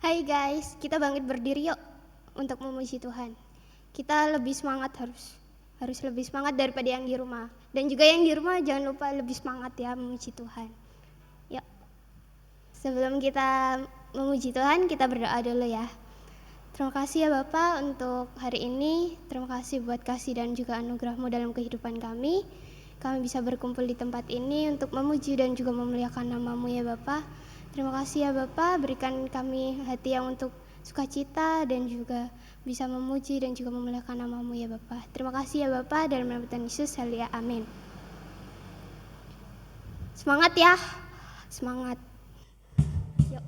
Hai guys, kita bangkit berdiri yuk untuk memuji Tuhan. Kita lebih semangat, harus lebih semangat daripada yang di rumah. Dan juga yang di rumah jangan lupa lebih semangat ya memuji Tuhan. Yuk. Sebelum kita memuji Tuhan, kita berdoa dulu ya. Terima kasih ya Bapak untuk hari ini. Terima kasih buat kasih dan juga anugerah-Mu dalam kehidupan kami. Kami bisa berkumpul di tempat ini untuk memuji dan juga memuliakan nama-Mu ya Bapak. Terima kasih ya Bapak, berikan kami hati yang untuk sukacita dan juga bisa memuji dan juga memuliakan nama-Mu ya Bapak. Terima kasih ya Bapak, dalam nama Tuhan Yesus, haleluya, amin. Semangat ya, semangat. Yuk.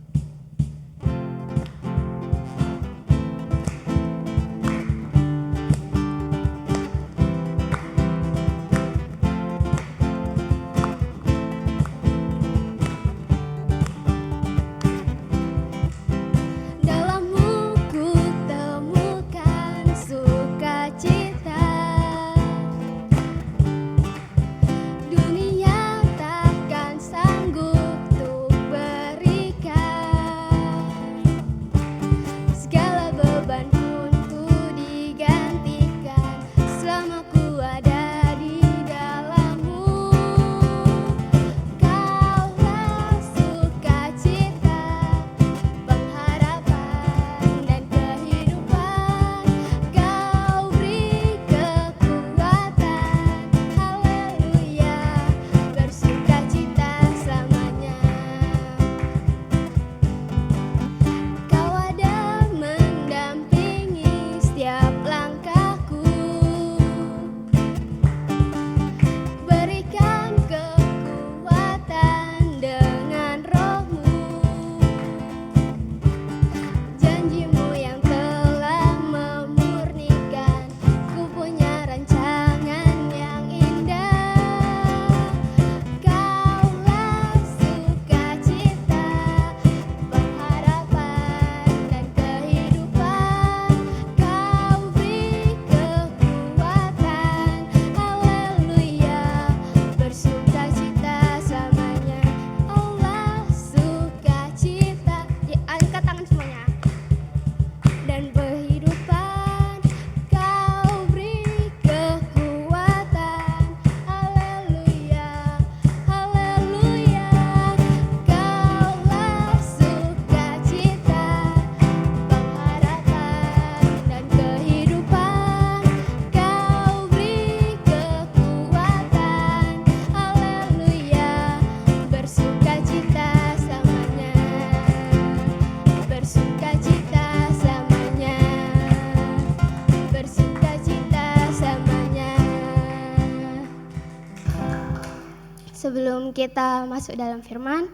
Sebelum kita masuk dalam firman,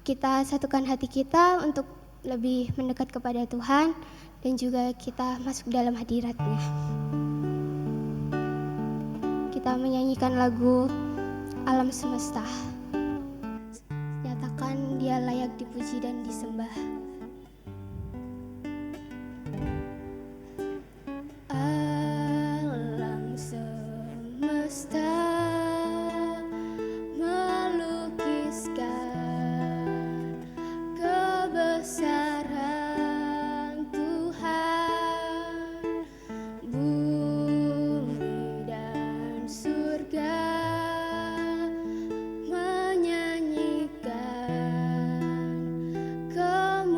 kita satukan hati kita untuk lebih mendekat kepada Tuhan dan juga kita masuk dalam hadirat-Nya. Kita menyanyikan lagu Alam Semesta. Nyatakan Dia layak dipuji dan disembah. Alam semesta kebesaran Tuhan, bumi dan surga menyanyikan kemuliaan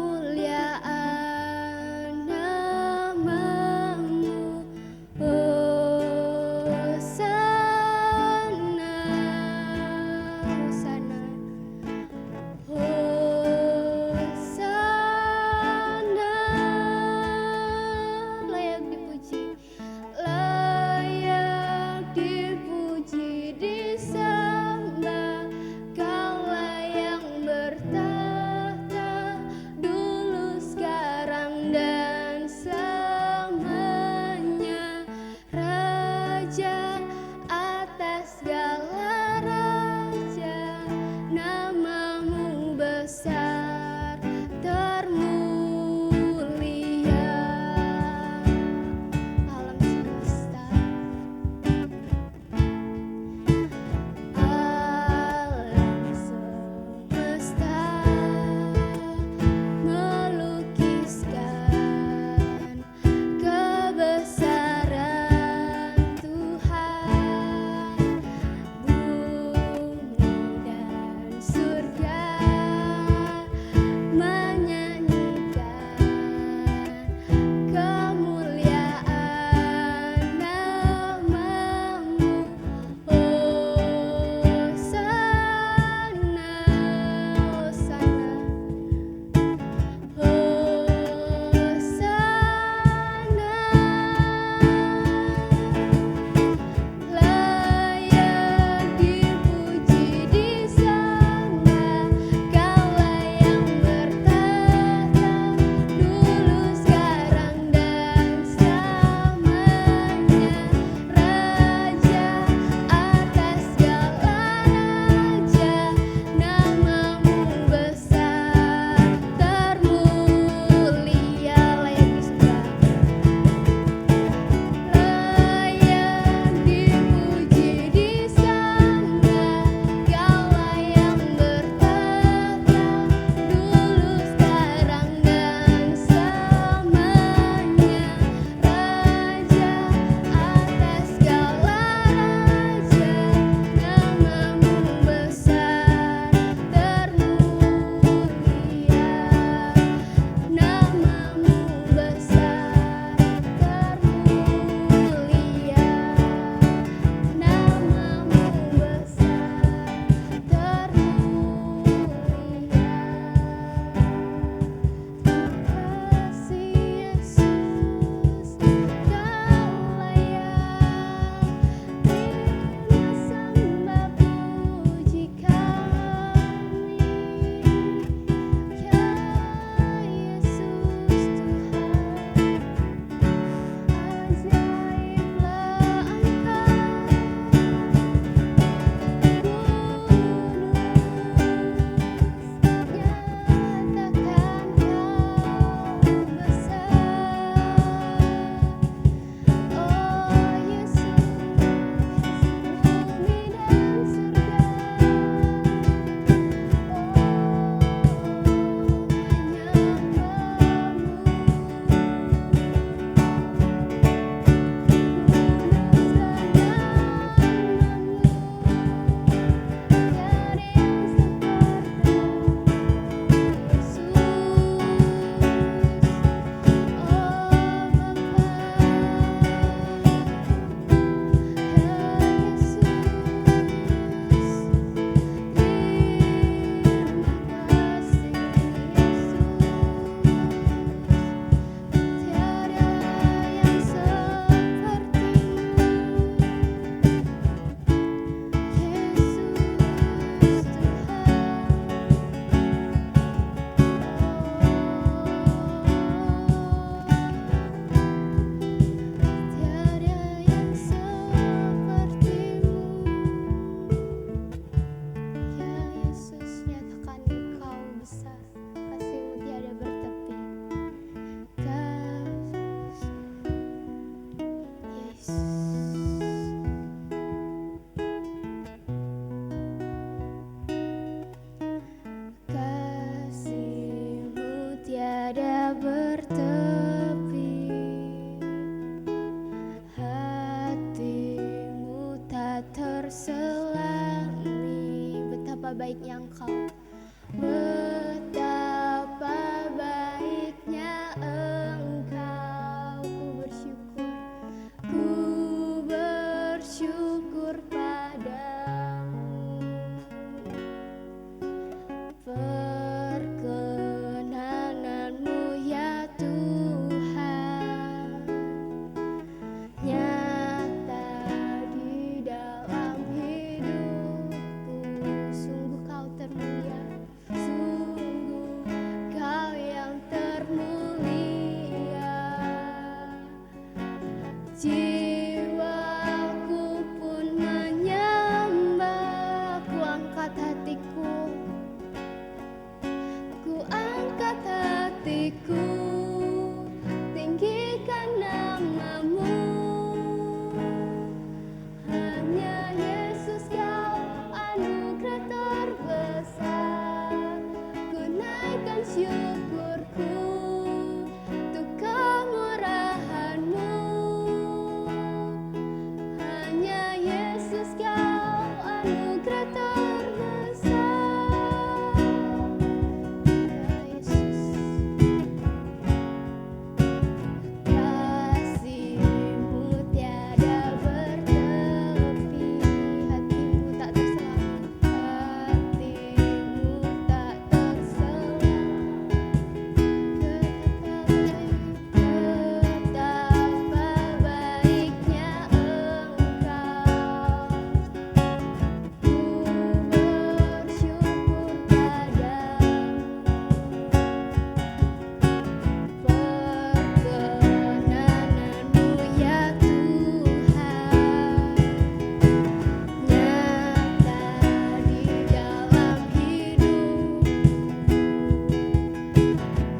baiknya Engkau. Betapa baiknya Engkau, ku bersyukur padamu. Perkenananmu ya Tuhan nyata di dalam hidupku. Sungguh Kau termulia, sungguh Kau yang termulia. Jiwaku pun menyembah, ku angkat hatiku, tinggikan namamu. Hanya Yesus Kau anugerah terbesar, ku naikkan syukurku untuk kemurahan-Mu. Hanya Yesus Kau anugerah terbesar. Ya Yesus, kasih-Mu tiada bertepi, hati-Mu tak terselam, hati-Mu tak terselam. Betapa baiknya Engkau, ku bersyukur padamu. Perkenananmu ya Tuhan nyata di dalam hidupku.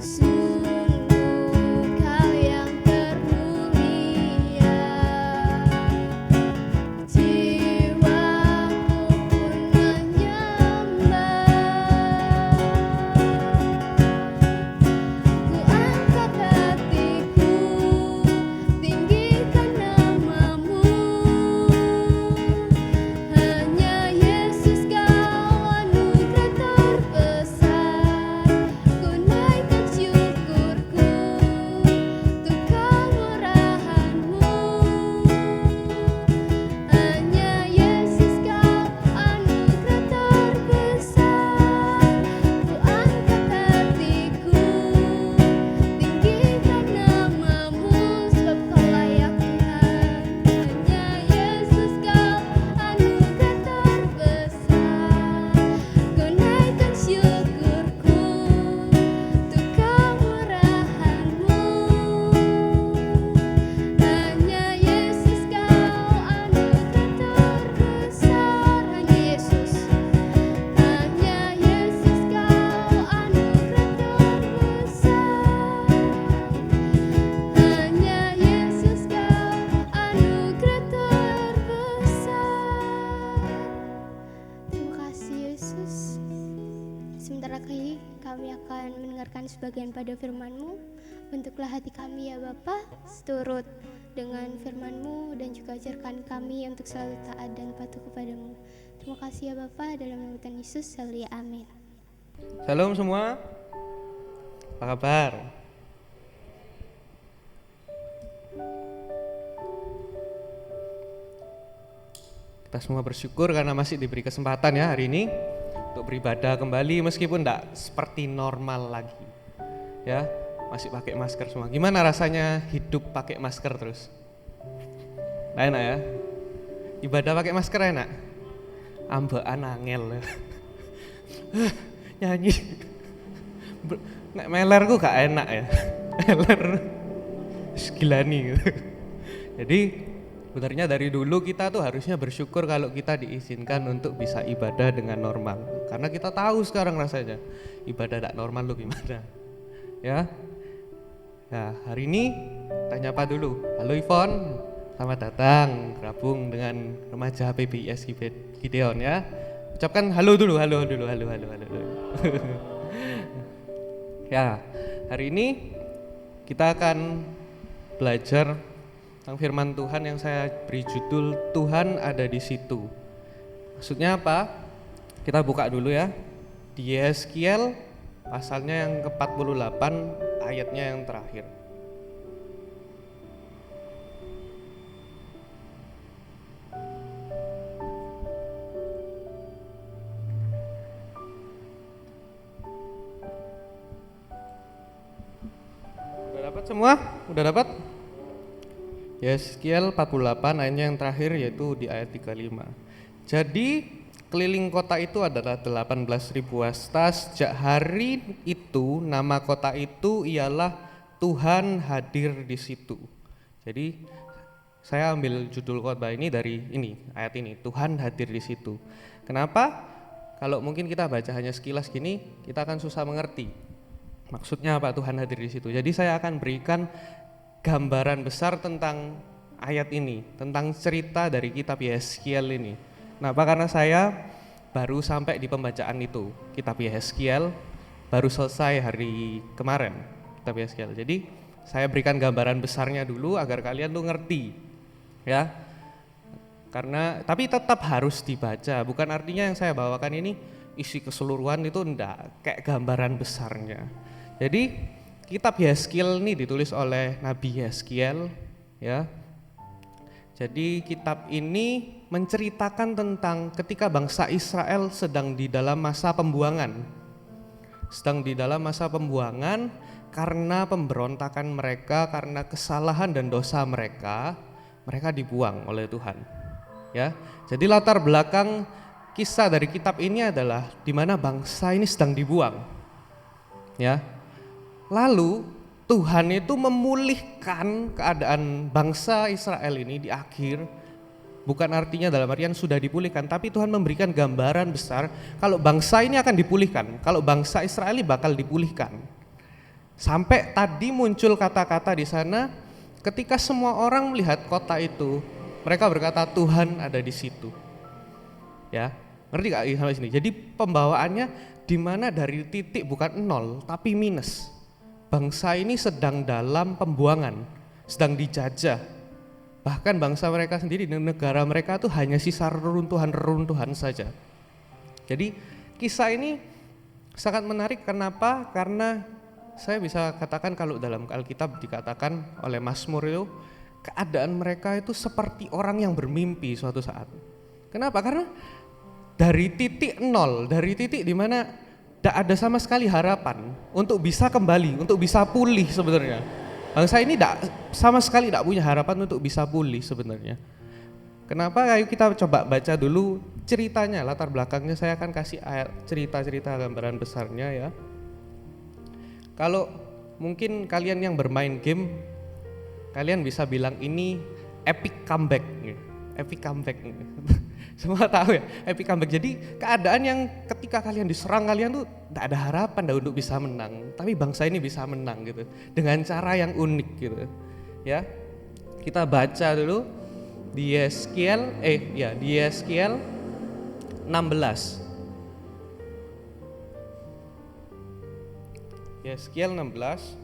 Sungguh Kau yang termulia. Jiwaku pun menyembah, ku angkat hatiku, tinggikan namamu. Hanya Yesus Kau anugerah terbesar, ku naikkan syukurku untuk kemurahan-Mu. Hanya Yesus Kau anugerah terbesar, ku angkat hatiku, tinggikan namamu, sebab Kau layak Tuhan. Hanya Yesus Kau anugerah terbesar, ku naikkan syukurku untuk kemurahan-Mu. Hanya Yesus Kau anugerah terbesar. Hanya Yesus, hanya Yesus Kau anugerah terbesar. Hanya Yesus Kau anugerah terbesar. Terima kasih Yesus. Sebentar lagi kami akan mendengarkan sebagian pada firman-Mu. Bentuklah hati kami ya Bapa, seturut dengan firman-Mu, dan juga ajarkan kami untuk selalu taat dan patuh kepada-Mu. Terima kasih ya Bapa, dalam nama Tuhan Yesus, haleluya, amin. Shalom semua, apa kabar? Kita semua bersyukur karena masih diberi kesempatan ya hari ini untuk beribadah kembali meskipun tidak seperti normal lagi. Ya, masih pakai masker semua. Gimana rasanya hidup pakai masker terus? Nah, enak ya? Ibadah pakai masker enak? Ambekan angel. Nyanyi. Nek melerku gak enak ya. Meler gilani gitu. Jadi sebenarnya dari dulu kita tuh harusnya bersyukur kalau kita diizinkan untuk bisa ibadah dengan normal. Karena kita tahu sekarang rasanya ibadah tak normal lu gimana. Ya. Nah, hari ini tanya apa dulu? Halo Ivon, selamat datang gabung dengan remaja PBIS Gideon ya. Ucapkan halo dulu, halo. Ya, hari ini kita akan belajar tentang firman Tuhan yang saya beri judul Tuhan ada di situ. Maksudnya apa? Kita buka dulu ya. Di Yeskiel pasalnya yang ke-48 ayatnya yang terakhir. Udah dapat semua? Udah dapat? Yeskiel 48 ayatnya yang terakhir yaitu di ayat 35. Jadi keliling kota itu adalah 18.000 hasta. Sejak hari itu nama kota itu ialah Tuhan hadir di situ. Jadi saya ambil judul khotbah ini dari ini, ayat ini, Tuhan hadir di situ. Kenapa? Kalau mungkin kita baca hanya sekilas gini, kita akan susah mengerti. Maksudnya apa Tuhan hadir di situ? Jadi saya akan berikan gambaran besar tentang ayat ini, tentang cerita dari kitab Yeskiel ini. Kenapa? Karena saya baru sampai di pembacaan itu, kitab Yeskiel, baru selesai hari kemarin, kitab Yeskiel. Jadi saya berikan gambaran besarnya dulu agar kalian tuh ngerti, ya. Karena tapi tetap harus dibaca, bukan artinya yang saya bawakan ini isi keseluruhan itu enggak, kayak gambaran besarnya. Jadi kitab Yeskiel ini ditulis oleh Nabi Yeskiel, ya. Jadi kitab ini menceritakan tentang ketika bangsa Israel sedang di dalam masa pembuangan. Sedang di dalam masa pembuangan karena pemberontakan mereka, karena kesalahan dan dosa mereka, mereka dibuang oleh Tuhan. Ya. Jadi latar belakang kisah dari kitab ini adalah di mana bangsa ini sedang dibuang. Ya. Lalu Tuhan itu memulihkan keadaan bangsa Israel ini di akhir, bukan artinya dalam artian sudah dipulihkan, tapi Tuhan memberikan gambaran besar kalau bangsa ini akan dipulihkan, kalau bangsa Israel ini bakal dipulihkan. Sampai tadi muncul kata-kata di sana, ketika semua orang melihat kota itu, mereka berkata Tuhan ada di situ. Ya, ngerti gak sampai sini? Jadi pembawaannya di mana dari titik bukan 0 tapi minus. Bangsa ini sedang dalam pembuangan, sedang dijajah. Bahkan bangsa mereka sendiri dan negara mereka tuh hanya sisa reruntuhan-reruntuhan saja. Jadi kisah ini sangat menarik. Kenapa? Karena saya bisa katakan kalau dalam Alkitab dikatakan oleh Mazmur itu keadaan mereka itu seperti orang yang bermimpi suatu saat. Kenapa? Karena dari titik 0, dari titik di mana tidak ada sama sekali harapan untuk bisa kembali, untuk bisa pulih sebenarnya. Bangsa ini sama sekali tidak punya harapan untuk bisa pulih sebenarnya. Kenapa? Ayo kita coba baca dulu ceritanya, latar belakangnya. Saya akan kasih ayat cerita-cerita gambaran besarnya ya. Kalau mungkin kalian yang bermain game, kalian bisa bilang ini epic comeback. Epic comeback. Semua tahu ya, epic comeback. Jadi keadaan yang ketika kalian diserang, kalian tuh tidak ada harapan untuk bisa menang, tapi bangsa ini bisa menang gitu dengan cara yang unik gitu. Ya. Kita baca dulu di Yeskiel di Yeskiel 16. Yeskiel 16.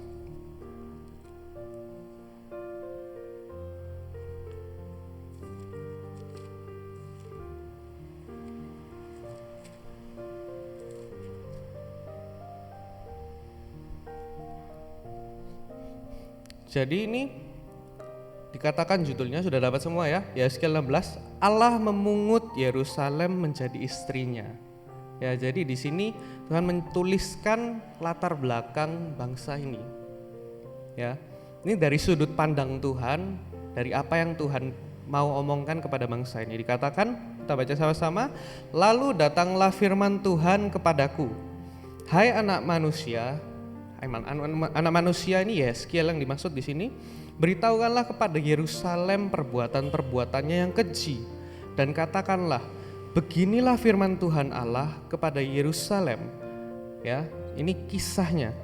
Jadi ini dikatakan judulnya sudah dapat semua ya. Yeskiel 16, Allah memungut Yerusalem menjadi istrinya. Ya, jadi di sini Tuhan menuliskan latar belakang bangsa ini. Ya. Ini dari sudut pandang Tuhan, dari apa yang Tuhan mau omongkan kepada bangsa ini. Dikatakan, kita baca sama-sama, lalu datanglah firman Tuhan kepadaku. Hai anak manusia, anak manusia ini Yeskiel yang dimaksud di sini, beritahukanlah kepada Yerusalem perbuatan-perbuatannya yang keji, dan katakanlah, beginilah firman Tuhan Allah kepada Yerusalem. Ya, ini kisahnya,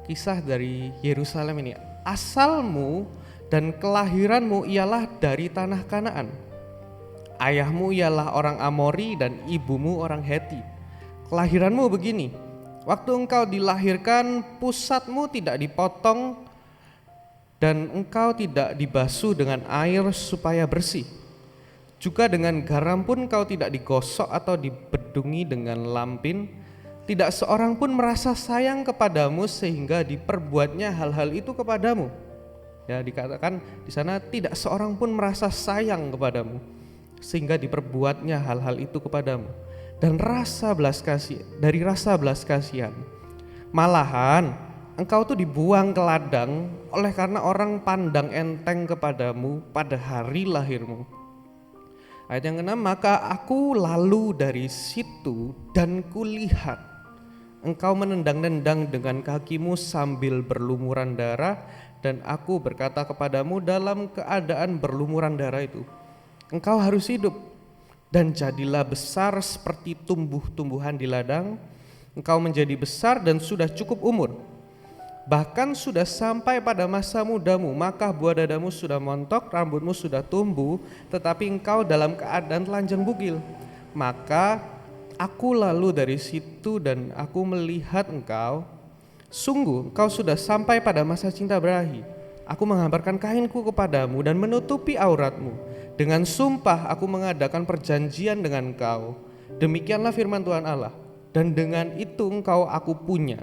kisah dari Yerusalem ini. Asalmu dan kelahiranmu ialah dari tanah Kanaan. Ayahmu ialah orang Amori dan ibumu orang Heti. Kelahiranmu begini. Waktu engkau dilahirkan, pusatmu tidak dipotong dan engkau tidak dibasuh dengan air supaya bersih. Juga dengan garam pun kau tidak digosok atau dibedungi dengan lampin. Tidak seorang pun merasa sayang kepadamu sehingga diperbuatnya hal-hal itu kepadamu. Ya, dikatakan di sana tidak seorang pun merasa sayang kepadamu sehingga diperbuatnya hal-hal itu kepadamu. Dan dari rasa belas kasihan, malahan engkau tuh dibuang ke ladang oleh karena orang pandang enteng kepadamu pada hari lahirmu. Ayat yang ke-6, maka aku lalu dari situ dan kulihat engkau menendang-nendang dengan kakimu sambil berlumuran darah, dan aku berkata kepadamu dalam keadaan berlumuran darah itu, engkau harus hidup dan jadilah besar seperti tumbuh-tumbuhan di ladang. Engkau menjadi besar dan sudah cukup umur, bahkan sudah sampai pada masa mudamu, maka buah dadamu sudah montok, rambutmu sudah tumbuh, tetapi engkau dalam keadaan telanjang bugil. Maka aku lalu dari situ dan aku melihat engkau, sungguh engkau sudah sampai pada masa cinta berahi. Aku menghamparkan kainku kepadamu dan menutupi auratmu. Dengan sumpah aku mengadakan perjanjian dengan engkau. Demikianlah firman Tuhan Allah. Dan dengan itu engkau aku punya.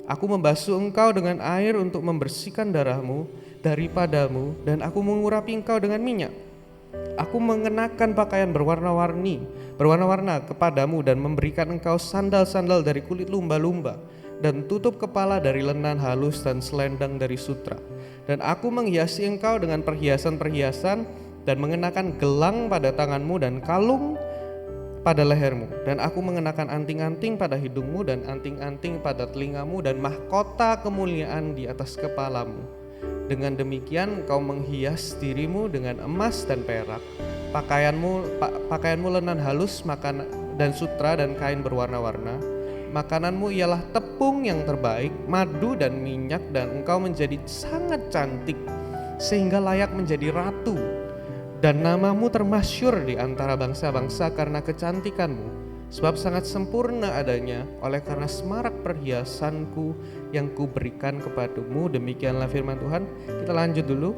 Aku membasuh engkau dengan air untuk membersihkan darahmu daripadamu, dan aku mengurapi engkau dengan minyak. Aku mengenakan pakaian berwarna-warna kepadamu dan memberikan engkau sandal-sandal dari kulit lumba-lumba dan tutup kepala dari lenan halus dan selendang dari sutra. Dan aku menghiasi engkau dengan perhiasan-perhiasan dan mengenakan gelang pada tanganmu dan kalung pada lehermu. Dan aku mengenakan anting-anting pada hidungmu dan anting-anting pada telingamu dan mahkota kemuliaan di atas kepalamu. Dengan demikian engkau menghias dirimu dengan emas dan perak. Pakaianmu lenan halus dan sutra dan kain berwarna-warna. Makananmu ialah tepung yang terbaik, madu dan minyak, dan engkau menjadi sangat cantik sehingga layak menjadi ratu. Dan namamu termasyur di antara bangsa-bangsa karena kecantikanmu, sebab sangat sempurna adanya oleh karena semarak perhiasanku yang kuberikan kepadamu. Demikianlah firman Tuhan. Kita lanjut dulu.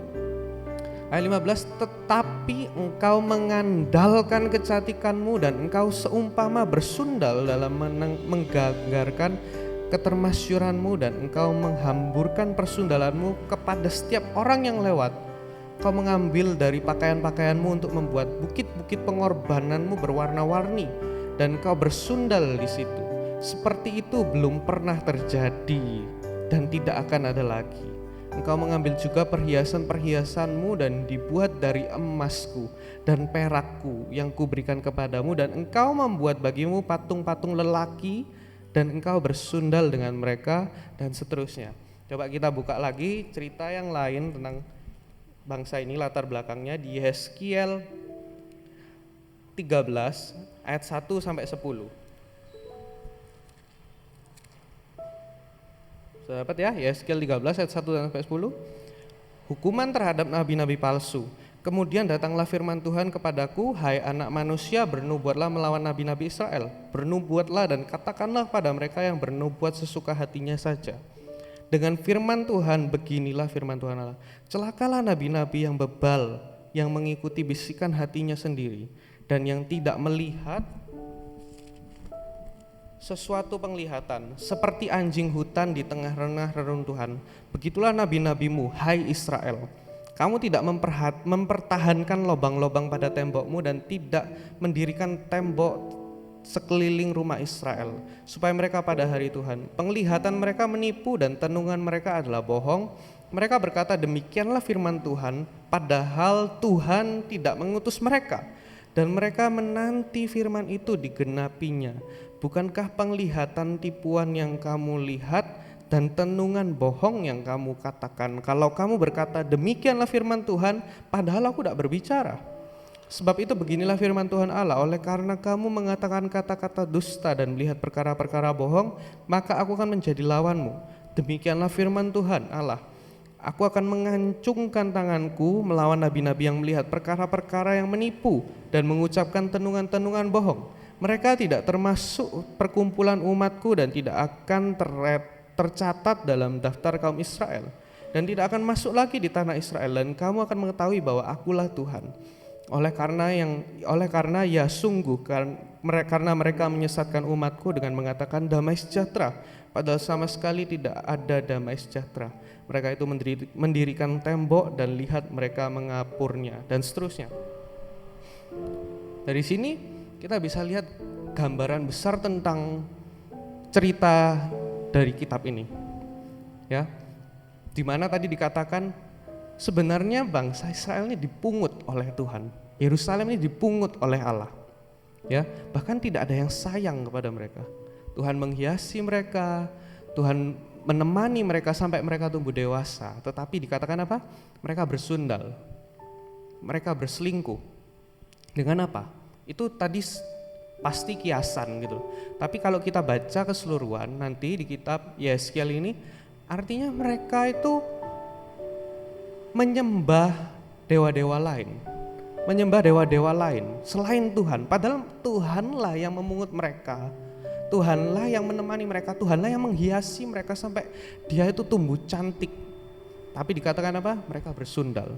Ayat 15, tetapi engkau mengandalkan kecantikanmu dan engkau seumpama bersundal dalam menggagarkan ketermasyuranmu, dan engkau menghamburkan persundalanmu kepada setiap orang yang lewat. Kau mengambil dari pakaian-pakaianmu untuk membuat bukit-bukit pengorbananmu berwarna-warni, dan kau bersundal di situ. Seperti itu belum pernah terjadi dan tidak akan ada lagi. Engkau mengambil juga perhiasan-perhiasanmu dan dibuat dari emasku dan perakku yang kuberikan kepadamu, dan engkau membuat bagimu patung-patung lelaki dan engkau bersundal dengan mereka, dan seterusnya. Coba kita buka lagi cerita yang lain tentang bangsa ini, latar belakangnya di Yeskiel 13 ayat 1 sampai 10. Sudah dapat ya? Yeskiel 13 ayat 1 sampai 10. Hukuman terhadap nabi-nabi palsu. Kemudian datanglah firman Tuhan kepadaku, hai anak manusia, bernubuatlah melawan nabi-nabi Israel. Bernubuatlah dan katakanlah pada mereka yang bernubuat sesuka hatinya saja. Dengan firman Tuhan, beginilah firman Tuhan Allah, celakalah nabi-nabi yang bebal, yang mengikuti bisikan hatinya sendiri, dan yang tidak melihat sesuatu penglihatan, seperti anjing hutan di tengah-tengah reruntuhan. Begitulah nabi-nabimu, hai Israel. Kamu tidak mempertahankan lobang-lobang pada tembokmu dan tidak mendirikan tembok sekeliling rumah Israel, supaya mereka pada hari Tuhan, penglihatan mereka menipu dan tenungan mereka adalah bohong. Mereka berkata, demikianlah firman Tuhan, padahal Tuhan tidak mengutus mereka, dan mereka menanti firman itu digenapinya. Bukankah penglihatan tipuan yang kamu lihat dan tenungan bohong yang kamu katakan? Kalau kamu berkata, demikianlah firman Tuhan, padahal aku tidak berbicara. Sebab itu beginilah firman Tuhan Allah, oleh karena kamu mengatakan kata-kata dusta dan melihat perkara-perkara bohong, maka aku akan menjadi lawanmu. Demikianlah firman Tuhan Allah, aku akan mengancungkan tanganku melawan nabi-nabi yang melihat perkara-perkara yang menipu dan mengucapkan tenungan-tenungan bohong. Mereka tidak termasuk perkumpulan umatku dan tidak akan tercatat dalam daftar kaum Israel, dan tidak akan masuk lagi di tanah Israel. Dan kamu akan mengetahui bahwa akulah Tuhan. Oleh karena ya sungguh karena mereka menyesatkan umatku dengan mengatakan damai sejahtera, padahal sama sekali tidak ada damai sejahtera. Mereka itu mendirikan tembok dan lihat mereka mengapurnya, dan seterusnya. Dari sini kita bisa lihat gambaran besar tentang cerita dari kitab ini, ya, dimana tadi dikatakan sebenarnya bangsa Israel ini dipungut oleh Tuhan, Yerusalem ini dipungut oleh Allah, ya, bahkan tidak ada yang sayang kepada mereka. Tuhan menghiasi mereka, Tuhan menemani mereka sampai mereka tumbuh dewasa, tetapi dikatakan apa? Mereka bersundal, mereka berselingkuh. Dengan apa? Itu tadi pasti kiasan gitu. Tapi kalau kita baca keseluruhan nanti di kitab Yeskiel ini, artinya mereka itu menyembah dewa-dewa lain, menyembah dewa-dewa lain selain Tuhan. Padahal Tuhanlah yang memungut mereka, Tuhanlah yang menemani mereka, Tuhanlah yang menghiasi mereka sampai dia itu tumbuh cantik. Tapi dikatakan apa? Mereka bersundal.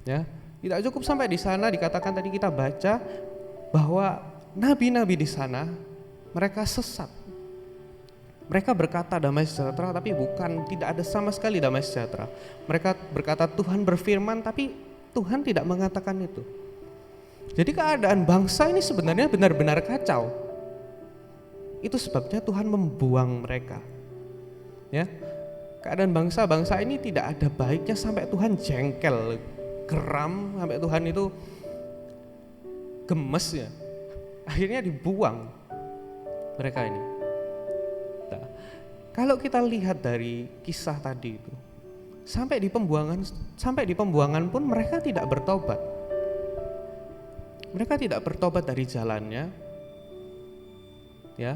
Ya, tidak cukup sampai di sana, dikatakan tadi kita baca bahwa nabi-nabi di sana mereka sesat. Mereka berkata damai sejahtera, tapi tidak ada sama sekali damai sejahtera. Mereka berkata Tuhan berfirman, tapi Tuhan tidak mengatakan itu. Jadi keadaan bangsa ini sebenarnya benar-benar kacau. Itu sebabnya Tuhan membuang mereka. Ya, keadaan bangsa ini tidak ada baiknya sampai Tuhan jengkel, geram, sampai Tuhan itu gemes ya. Akhirnya dibuang mereka ini. Nah, kalau kita lihat dari kisah tadi itu, sampai di pembuangan pun mereka tidak bertobat. Mereka tidak bertobat dari jalannya, ya.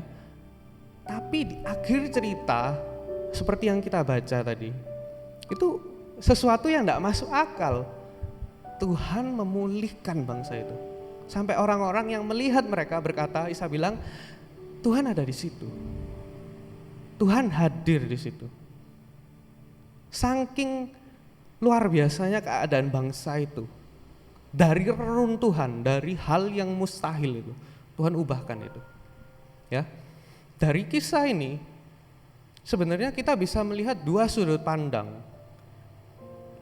Tapi di akhir cerita seperti yang kita baca tadi, itu sesuatu yang tidak masuk akal. Tuhan memulihkan bangsa itu. Sampai orang-orang yang melihat mereka berkata, Isa bilang, Tuhan ada di situ. Tuhan hadir di situ. Saking luar biasanya keadaan bangsa itu. Dari reruntuhan, dari hal yang mustahil itu, Tuhan ubahkan itu. Ya. Dari kisah ini sebenarnya kita bisa melihat dua sudut pandang.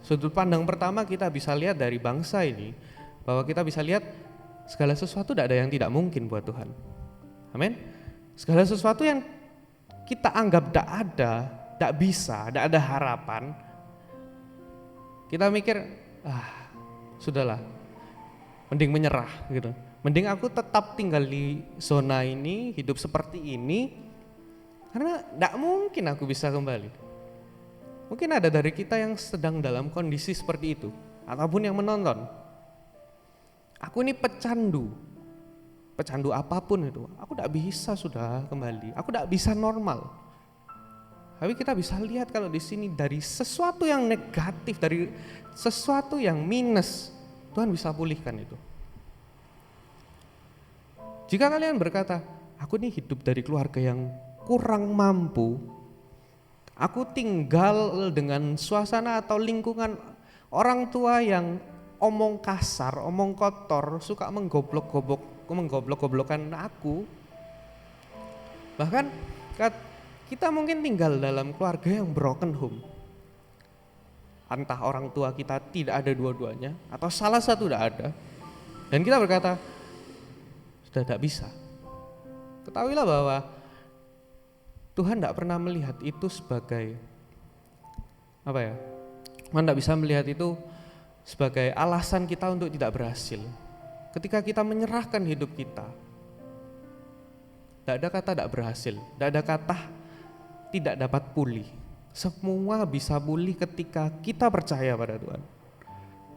Sudut pandang pertama kita bisa lihat dari bangsa ini, bahwa kita bisa lihat segala sesuatu tidak ada yang tidak mungkin buat Tuhan. Amin. Segala sesuatu yang kita anggap tidak ada, tidak bisa, tidak ada harapan, kita mikir, sudahlah, mending menyerah gitu. Mending aku tetap tinggal di zona ini, hidup seperti ini, karena tidak mungkin aku bisa kembali. Mungkin ada dari kita yang sedang dalam kondisi seperti itu, ataupun yang menonton. Aku ini pecandu apapun itu, aku tidak bisa sudah kembali, aku tidak bisa normal. Tapi kita bisa lihat kalau di sini dari sesuatu yang negatif, dari sesuatu yang minus, Tuhan bisa pulihkan itu. Jika kalian berkata, aku ini hidup dari keluarga yang kurang mampu, aku tinggal dengan suasana atau lingkungan orang tua yang omong kasar, omong kotor, suka menggoblok-goblokkan aku. Bahkan kita mungkin tinggal dalam keluarga yang broken home. Entah orang tua kita tidak ada dua-duanya, atau salah satu tidak ada. Dan kita berkata, sudah tidak bisa. Ketahuilah bahwa Tuhan tidak pernah melihat itu sebagai Tuhan tidak bisa melihat itu sebagai alasan kita untuk tidak berhasil. Ketika kita menyerahkan hidup kita, tidak ada kata tidak berhasil, tidak ada kata tidak dapat pulih. Semua bisa pulih ketika kita percaya pada Tuhan.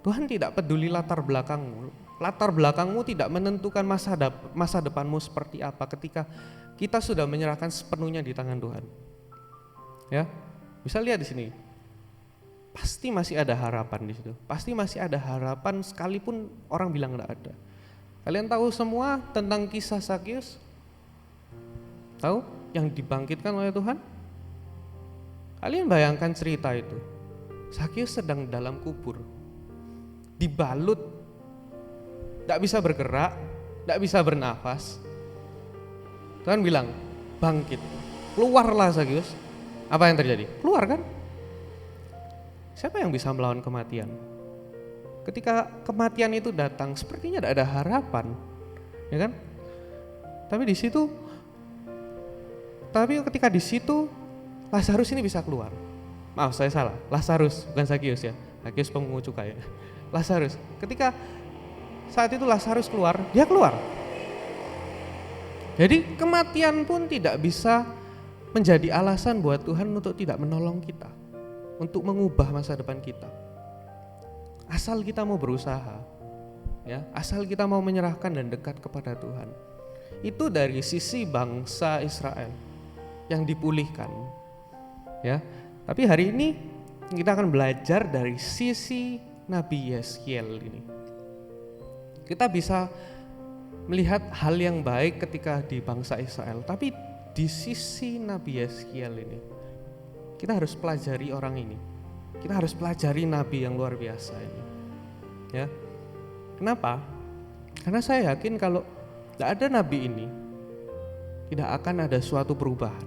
Tuhan tidak peduli latar belakangmu. Latar belakangmu tidak menentukan masa depanmu seperti apa ketika kita sudah menyerahkan sepenuhnya di tangan Tuhan. Ya, bisa lihat di sini. Pasti masih ada harapan di situ. Pasti masih ada harapan sekalipun orang bilang tidak ada. Kalian tahu semua tentang kisah Zakius? Tahu yang dibangkitkan oleh Tuhan? Kalian bayangkan cerita itu. Zakius sedang dalam kubur, dibalut tidak bisa bergerak, tidak bisa bernafas. Tuhan bilang, bangkit, keluarlah Zakius. Apa yang terjadi? Keluar kan? Siapa yang bisa melawan kematian? Ketika kematian itu datang, sepertinya tidak ada harapan, ya kan? Tapi ketika di situ Lazarus ini bisa keluar. Maaf, saya salah. Lazarus, bukan Zakius ya. Zakius pemungut cukai ya. Lazarus. Ketika saat itu Lazarus keluar, dia keluar. Jadi kematian pun tidak bisa menjadi alasan buat Tuhan untuk tidak menolong kita, untuk mengubah masa depan kita. Asal kita mau berusaha, ya, asal kita mau menyerahkan dan dekat kepada Tuhan. Itu dari sisi bangsa Israel yang dipulihkan, ya. Tapi hari ini kita akan belajar dari sisi Nabi Yeskiel ini. Kita bisa melihat hal yang baik ketika di bangsa Israel, tapi di sisi Nabi Yeskiel ini kita harus pelajari orang ini. Kita harus pelajari nabi yang luar biasa ini. Ya. Kenapa? Karena saya yakin kalau tidak ada nabi ini, tidak akan ada suatu perubahan.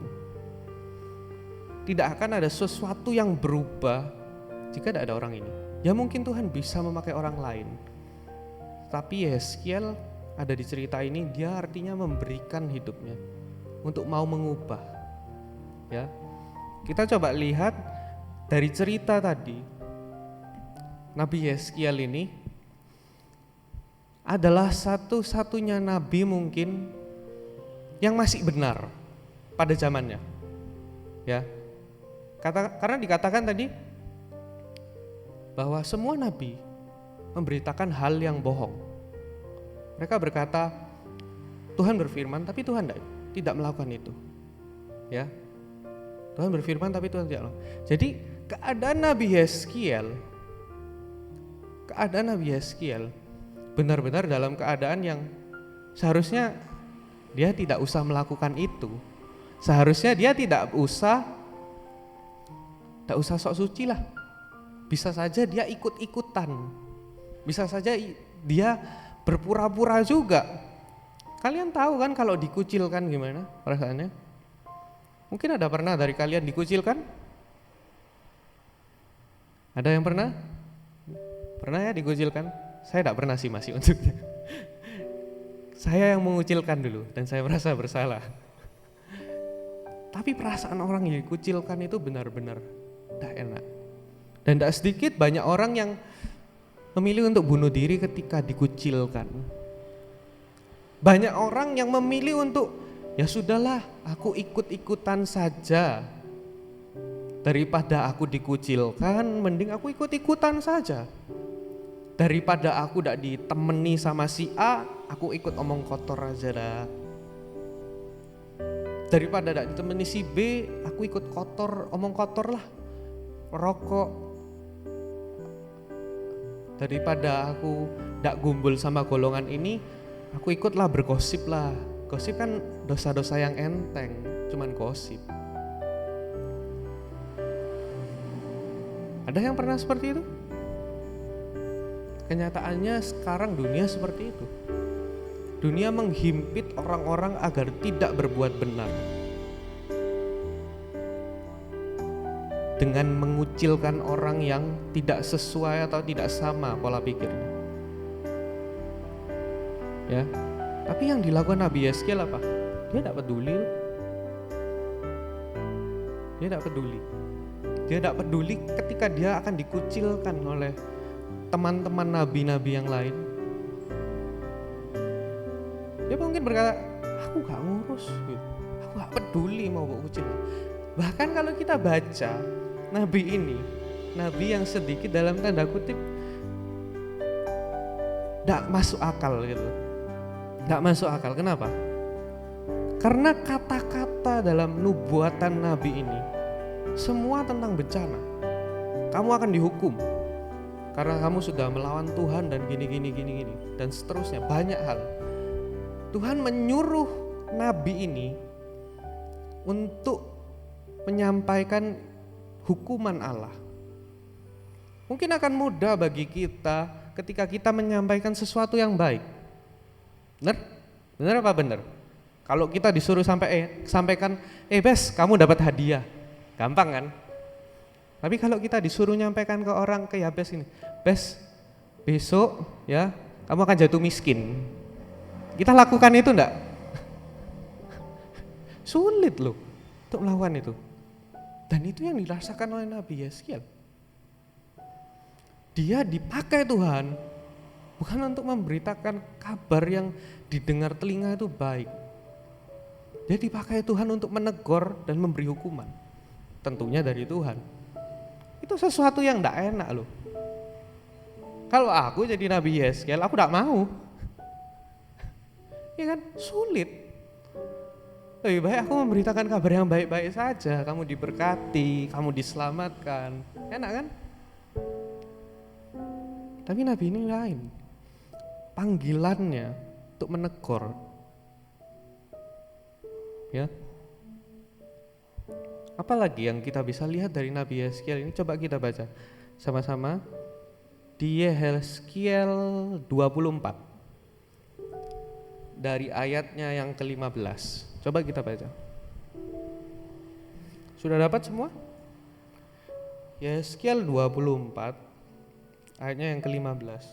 Tidak akan ada sesuatu yang berubah jika tidak ada orang ini. Ya mungkin Tuhan bisa memakai orang lain. Tapi Yeskiel ada di cerita ini, dia artinya memberikan hidupnya untuk mau mengubah. Ya. Kita coba lihat dari cerita tadi, Nabi Yeskiel ini adalah satu-satunya nabi mungkin yang masih benar pada zamannya. Ya. Karena dikatakan tadi bahwa semua nabi memberitakan hal yang bohong. Mereka berkata, Tuhan berfirman tapi Tuhan tidak melakukan itu. Ya. Tuhan berfirman tapi Tuhan tidak melakukan. Jadi keadaan Nabi Yeskiel benar-benar dalam keadaan yang seharusnya dia tidak usah melakukan itu. Seharusnya dia tidak usah sok suci lah. Bisa saja dia ikut-ikutan. Bisa saja dia berpura-pura juga. Kalian tahu kan kalau dikucilkan gimana perasaannya? Mungkin ada pernah dari kalian dikucilkan? Ada yang pernah? Pernah ya dikucilkan? Saya tidak pernah sih masih untuknya. Saya yang mengucilkan dulu dan saya merasa bersalah. Tapi perasaan orang yang dikucilkan itu benar-benar tidak enak. Dan tidak sedikit banyak orang yang memilih untuk bunuh diri ketika dikucilkan. Banyak orang yang memilih untuk, ya sudahlah, aku ikut-ikutan saja. Daripada aku dikucilkan, mending aku ikut-ikutan saja. Daripada aku tidak ditemani sama si A, aku ikut omong kotor aja dah. Daripada tidak ditemani si B, aku ikut omong kotor lah. Rokok. Daripada aku tidak gumbul sama golongan ini, aku ikutlah bergosip lah. Gosip kan dosa-dosa yang enteng, cuman gosip. Ada yang pernah seperti itu? Kenyataannya sekarang dunia seperti itu. Dunia menghimpit orang-orang agar tidak berbuat benar. Dengan mengucilkan orang yang tidak sesuai atau tidak sama pola pikirnya. Ya. Tapi yang dilakukan Nabi Yeskiel apa? Dia tidak peduli. Dia tidak peduli. Dia tidak peduli ketika dia akan dikucilkan oleh teman-teman nabi-nabi yang lain. Dia mungkin berkata, aku gak ngurus, aku gak peduli mau kucil. Bahkan kalau kita baca nabi ini, nabi yang sedikit dalam tanda kutip gak masuk akal gitu. Gak masuk akal, kenapa? Karena kata-kata dalam nubuatan nabi ini semua tentang bencana. Kamu akan dihukum karena kamu sudah melawan Tuhan dan gini dan seterusnya, banyak hal. Tuhan menyuruh nabi ini untuk menyampaikan hukuman Allah. Mungkin akan mudah bagi kita ketika kita menyampaikan sesuatu yang baik. Bener? Bener apa bener? Kalau kita disuruh sampaikan, Bes, kamu dapat hadiah. Gampang kan? Tapi kalau kita disuruh nyampaikan ke orang, kayak Bes ini, Bes, besok ya kamu akan jatuh miskin. Kita lakukan itu enggak? Sulit loh untuk melakukan itu. Dan itu yang dirasakan oleh Nabi Yeskiel. Dia dipakai Tuhan bukan untuk memberitakan kabar yang didengar telinga itu baik. Dia dipakai Tuhan untuk menegur dan memberi hukuman. Tentunya dari Tuhan. Itu sesuatu yang enggak enak loh. Kalau aku jadi Nabi Yeskiel, aku enggak mau. Ya kan, sulit. Lebih baik aku memberitakan kabar yang baik-baik saja. Kamu diberkati, kamu diselamatkan. Enak kan? Tapi Nabi ini lain. Panggilannya untuk menegur. Ya. Apalagi yang kita bisa lihat dari Nabi Yeskiel ini, coba kita baca sama-sama di Yeskiel 24 dari ayatnya yang ke-15. Coba kita baca. Sudah dapat semua? Yeskiel 24 ayatnya yang ke-15.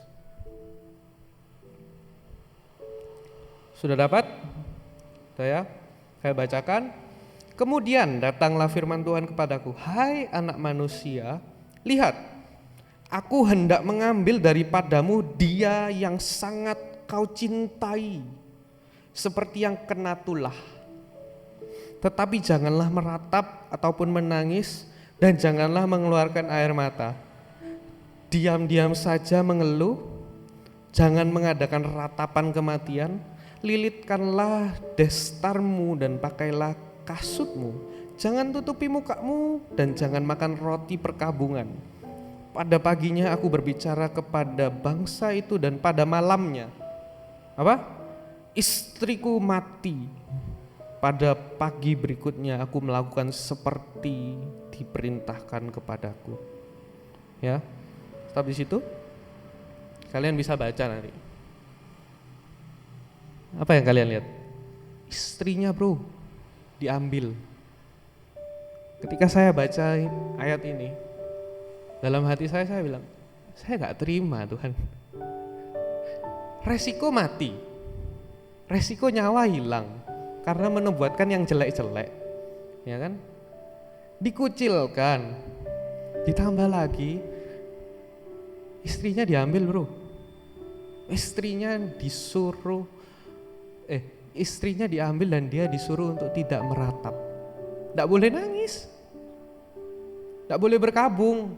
Sudah dapat? Saya bacakan. Kemudian datanglah firman Tuhan kepadaku, hai anak manusia, lihat, aku hendak mengambil daripadamu dia yang sangat kau cintai, seperti yang kena tulah. Tetapi janganlah meratap ataupun menangis, dan janganlah mengeluarkan air mata. Diam-diam saja mengeluh, jangan mengadakan ratapan kematian. Lilitkanlah destarmu dan pakailah kasutmu. Jangan tutupi mukamu dan jangan makan roti perkabungan. Pada paginya aku berbicara kepada bangsa itu dan pada malamnya istriku mati. Pada pagi berikutnya aku melakukan seperti diperintahkan kepadaku. Ya, stop di situ. Kalian bisa baca nanti. Apa yang kalian lihat? Istrinya bro, diambil. Ketika saya baca ayat ini, dalam hati saya bilang, saya gak terima Tuhan. Resiko mati, resiko nyawa hilang karena menubuatkan yang jelek-jelek, ya kan? Dikucilkan, ditambah lagi istrinya diambil bro. Istrinya diambil dan dia disuruh untuk tidak meratap. Tidak boleh nangis, tidak boleh berkabung.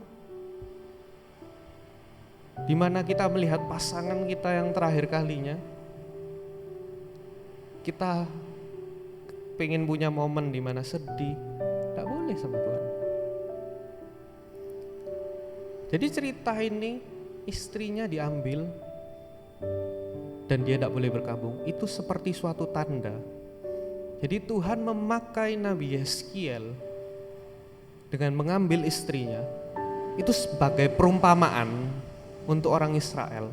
Dimana kita melihat pasangan kita yang terakhir kalinya, kita pengen punya momen di mana sedih, tidak boleh sama Tuhan. Jadi cerita ini istrinya diambil dan dia tidak boleh berkabung, itu seperti suatu tanda. Jadi Tuhan memakai Nabi Yeskiel dengan mengambil istrinya itu sebagai perumpamaan untuk orang Israel.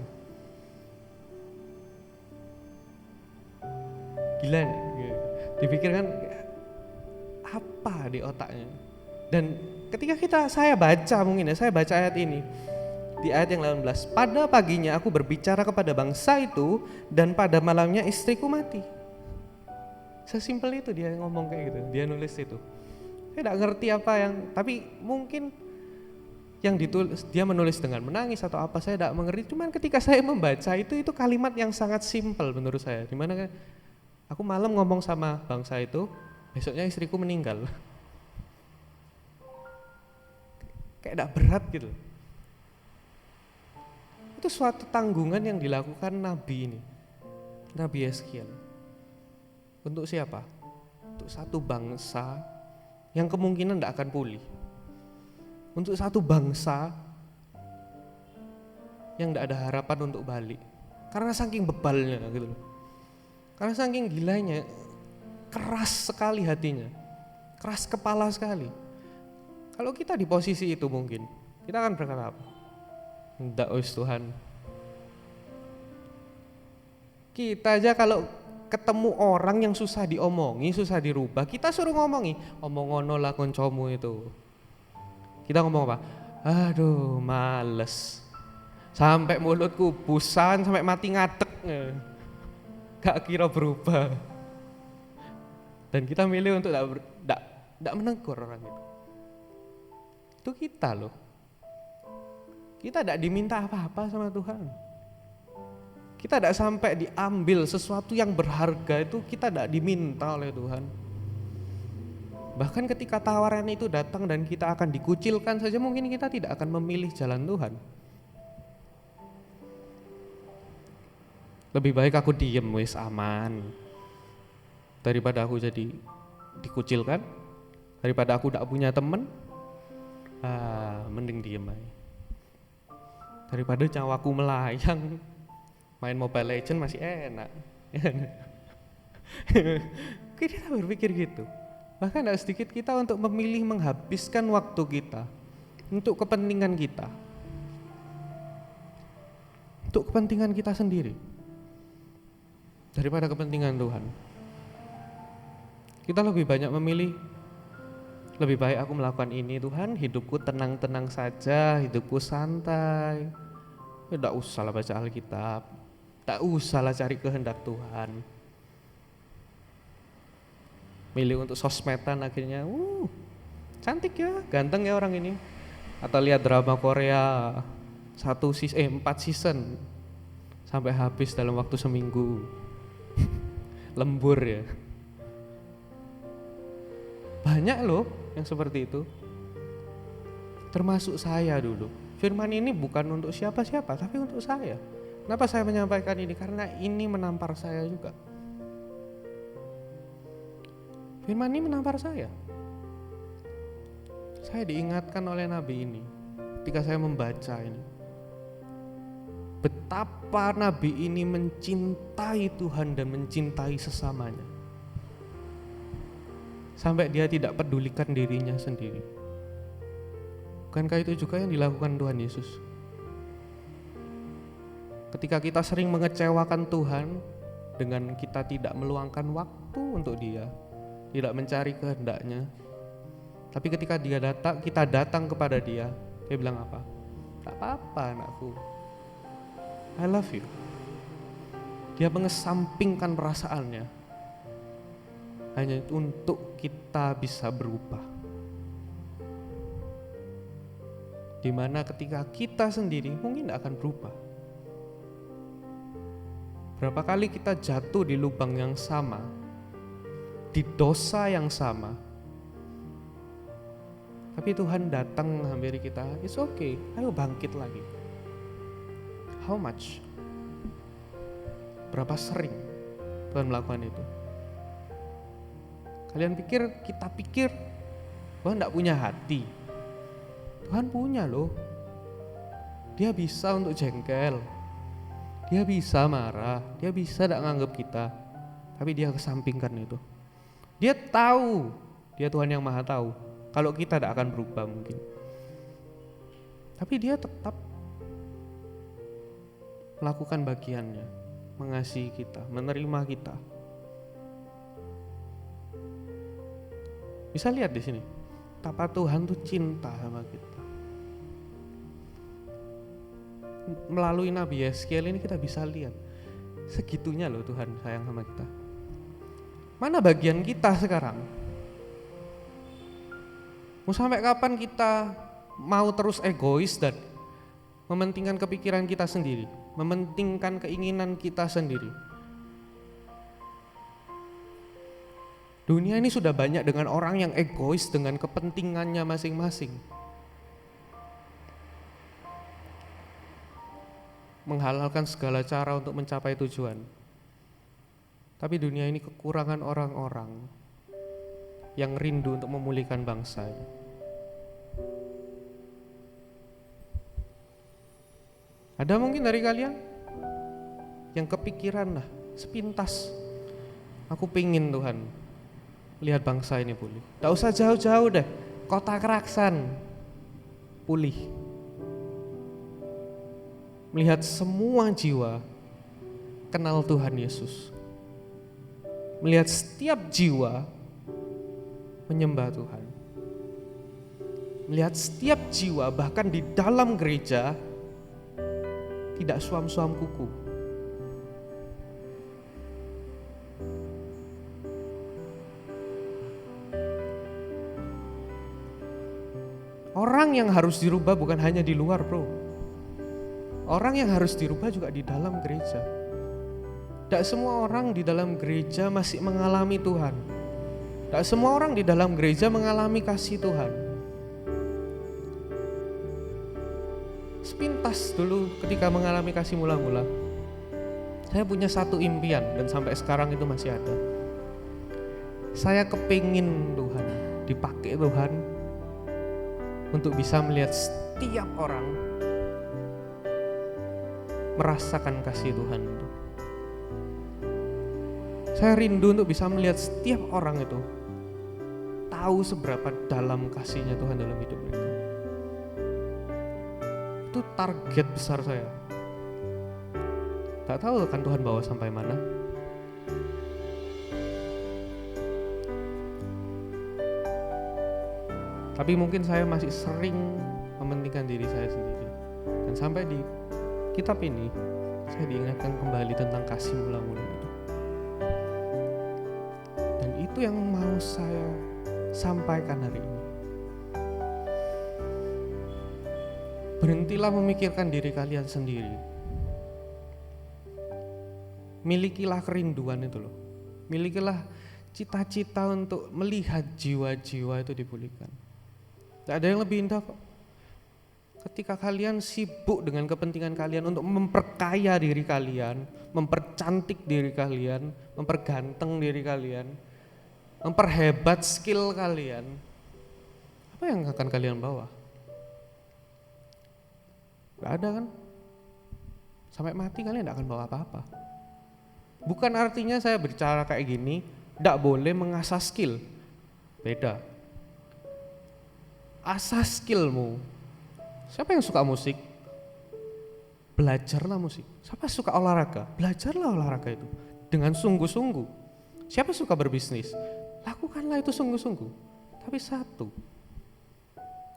Gila nih, dipikirkan apa di otaknya. Dan ketika saya baca ayat ini, di ayat yang 18, pada paginya aku berbicara kepada bangsa itu dan pada malamnya istriku mati. Sesimpel itu dia ngomong kayak gitu, dia nulis itu. Saya tidak ngerti apa yang, tapi mungkin yang ditulis, dia menulis dengan menangis atau apa, saya tidak mengerti. Cuman ketika saya membaca itu kalimat yang sangat simpel menurut saya. Dimana aku malam ngomong sama bangsa itu, besoknya istriku meninggal. Kayak tidak berat gitu. Itu suatu tanggungan yang dilakukan Nabi ini, Nabi Yeskiel. Untuk siapa? Untuk satu bangsa yang kemungkinan tidak akan pulih. Untuk satu bangsa yang tidak ada harapan untuk balik. Karena saking bebalnya gitu loh. Karena saking gilanya, keras sekali hatinya. Keras kepala sekali. Kalau kita di posisi itu mungkin, kita akan berkata apa? Tidak wis Tuhan, Kita aja kalau ketemu orang yang susah diomongi, susah dirubah, kita suruh ngomongi, omong ngono lah koncomu itu. Kita ngomong apa? Aduh, males. Sampai mulutku busan, sampai mati ngadek. Gak kira berubah. Dan kita milih untuk tidak menegur orang itu. Itu kita loh. Kita tidak diminta apa-apa sama Tuhan. Kita tidak sampai diambil sesuatu yang berharga itu, kita tidak diminta oleh Tuhan. Bahkan ketika tawaran itu datang dan kita akan dikucilkan saja, mungkin kita tidak akan memilih jalan Tuhan. Lebih baik aku diem, wis aman, daripada aku jadi dikucilkan, daripada aku tidak punya teman, mending diem aja. Daripada nyawaku melayang, main Mobile Legends masih enak. Kita berpikir gitu. Bahkan tidak sedikit kita untuk memilih menghabiskan waktu kita untuk kepentingan kita, untuk kepentingan kita sendiri, daripada kepentingan Tuhan. Kita lebih banyak memilih, lebih baik aku melakukan ini Tuhan, hidupku tenang-tenang saja, hidupku santai. Tidak usahlah baca Alkitab, tak usahlah cari kehendak Tuhan. Milih untuk sosmedan akhirnya, cantik ya, ganteng ya orang ini. Atau lihat drama Korea 4 season sampai habis dalam waktu seminggu. Lembur ya. Banyak loh yang seperti itu. Termasuk saya dulu. Firman ini bukan untuk siapa-siapa, tapi untuk saya. Kenapa saya menyampaikan ini? Karena ini menampar saya juga. Firman ini menampar saya. Saya diingatkan oleh Nabi ini ketika saya membaca ini. Betapa Nabi ini mencintai Tuhan dan mencintai sesamanya. Sampai dia tidak pedulikan dirinya sendiri. Bukankah itu juga yang dilakukan Tuhan Yesus? Ketika kita sering mengecewakan Tuhan dengan kita tidak meluangkan waktu untuk Dia, tidak mencari kehendaknya, tapi ketika dia datang, kita datang kepada Dia, Dia bilang apa? Tak apa-apa anakku, I love you. Dia mengesampingkan perasaannya hanya untuk kita bisa berubah. Dimana ketika kita sendiri mungkin tidak akan berubah. Berapa kali kita jatuh di lubang yang sama, di dosa yang sama, tapi Tuhan datang menghampiri kita, it's okay, ayo bangkit lagi. How much? Berapa sering Tuhan melakukan itu? Kalian pikir, kita pikir Tuhan tidak punya hati? Tuhan punya loh. Dia bisa untuk jengkel, Dia bisa marah, Dia bisa tidak menganggap kita, tapi Dia kesampingkan itu. Dia tahu, Dia Tuhan yang Maha Tahu, kalau kita tidak akan berubah mungkin. Tapi Dia tetap melakukan bagiannya, mengasihi kita, menerima kita. Bisa lihat di sini, betapa Tuhan tuh cinta sama kita. Melalui Nabi Yeskiel ini kita bisa lihat, segitunya loh Tuhan sayang sama kita. Mana bagian kita sekarang? Mau sampai kapan kita mau terus egois dan mementingkan kepikiran kita sendiri, mementingkan keinginan kita sendiri? Dunia ini sudah banyak dengan orang yang egois dengan kepentingannya masing-masing, menghalalkan segala cara untuk mencapai tujuan. Tapi dunia ini kekurangan orang-orang yang rindu untuk memulihkan bangsa ini. Ada mungkin dari kalian yang kepikiran lah sepintas, aku pingin Tuhan lihat bangsa ini pulih. Gak usah jauh-jauh deh, Kota Keraksan pulih. Melihat semua jiwa kenal Tuhan Yesus. Melihat setiap jiwa menyembah Tuhan. Melihat setiap jiwa bahkan di dalam gereja tidak suam-suam kuku. Orang yang harus dirubah bukan hanya di luar, bro. Orang yang harus dirubah juga di dalam gereja. Tidak semua orang di dalam gereja masih mengalami Tuhan. Tidak semua orang di dalam gereja mengalami kasih Tuhan. Sepintas dulu ketika mengalami kasih mula-mula, saya punya satu impian dan sampai sekarang itu masih ada. Saya kepingin Tuhan, dipakai Tuhan untuk bisa melihat setiap orang merasakan kasih Tuhan itu. Saya rindu untuk bisa melihat setiap orang itu tahu seberapa dalam kasihnya Tuhan dalam hidup mereka. Itu target besar saya. Gak tahu kan Tuhan bawa sampai mana. Tapi mungkin saya masih sering mementingkan diri saya sendiri. Dan sampai di kitab ini saya diingatkan kembali tentang kasih mula-mula itu. Dan itu yang mau saya sampaikan hari ini. Berhentilah memikirkan diri kalian sendiri. Milikilah kerinduan itu loh. Milikilah cita-cita untuk melihat jiwa-jiwa itu dipulihkan. Gak ada yang lebih indah kok. Ketika kalian sibuk dengan kepentingan kalian untuk memperkaya diri kalian, mempercantik diri kalian, memperganteng diri kalian, memperhebat skill kalian, apa yang akan kalian bawa? Gak ada kan? Sampai mati kalian gak akan bawa apa-apa. Bukan artinya saya bicara kayak gini gak boleh mengasah skill. Beda. Asah skillmu. Siapa yang suka musik? Belajarlah musik. Siapa suka olahraga? Belajarlah olahraga itu dengan sungguh-sungguh. Siapa suka berbisnis? Lakukanlah itu sungguh-sungguh. Tapi satu,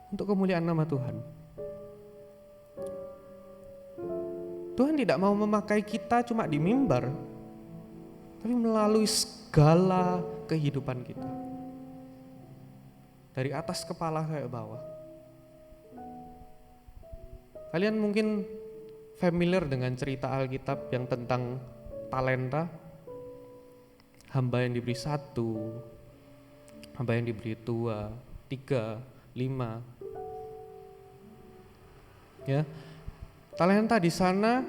untuk kemuliaan nama Tuhan. Tuhan tidak mau memakai kita cuma di mimbar, tapi melalui segala kehidupan kita. Dari atas kepala sampai bawah. Kalian mungkin familiar dengan cerita Alkitab yang tentang talenta. Hamba yang diberi 1, hamba yang diberi 2, 3, 5. Ya. Talenta di sana